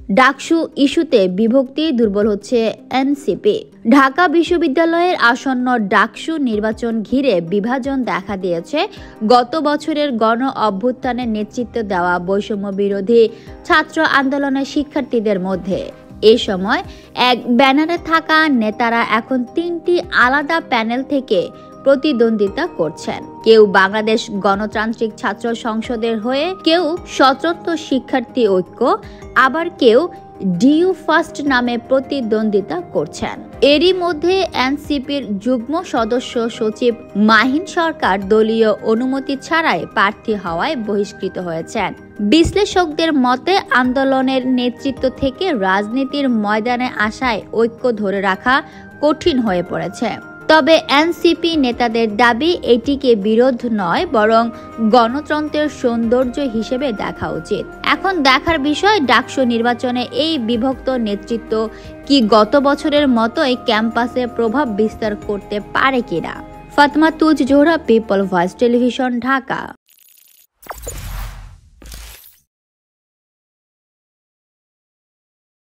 ডাকসু ইস্যুতে বিভক্তি দুর্বল হচ্ছে এনসিপি। ঢাকা বিশ্ববিদ্যালয়ের আসন্ন ডাকসু নির্বাচন ঘিরে বিভাজন দেখা দিয়েছে গত বছরের গণ অভ্যুত্থানের নেতৃত্ব দেওয়া বৈষম্য বিরোধী ছাত্র আন্দোলনের শিক্ষার্থীদের মধ্যে। এ সময় এক ব্যানারে থাকা নেতারা এখন তিনটি আলাদা প্যানেল থেকে প্রতিদ্বন্দ্বিতা করছেন। কেউ বাংলাদেশ গণতান্ত্রিক ছাত্র সংসদের হয়ে, কেউ স্বতন্ত্র শিক্ষার্থী ঐক্য, আবার কেউ ডিইউ ফার্স্ট নামে প্রতিদ্বন্দ্বিতা করছেন। এরই মধ্যে এনসিপির যুগ্ম সদস্য সচিব মাহিন সরকার দলীয় অনুমতি ছাড়াই প্রার্থী হওয়ায় বহিষ্কৃত হয়েছেন। বিশ্লেষকদের মতে আন্দোলনের নেতৃত্ব থেকে রাজনীতির ময়দানে আসায় ঐক্য ধরে রাখা কঠিন হয়ে পড়েছে। তবে এনসিপি নেতাদের দাবি এটিকে বিরোধ নয়, বরং গণতন্ত্রের সৌন্দর্য হিসেবে দেখা উচিত। এখন দেখার বিষয় ডাকসু নির্বাচনে এই বিভক্ত নেতৃত্ব কি গত বছরের মতোই ক্যাম্পাসে প্রভাব বিস্তার করতে পারে কিনা। Fatema Tuz Zohra, people voice television, Dhaka.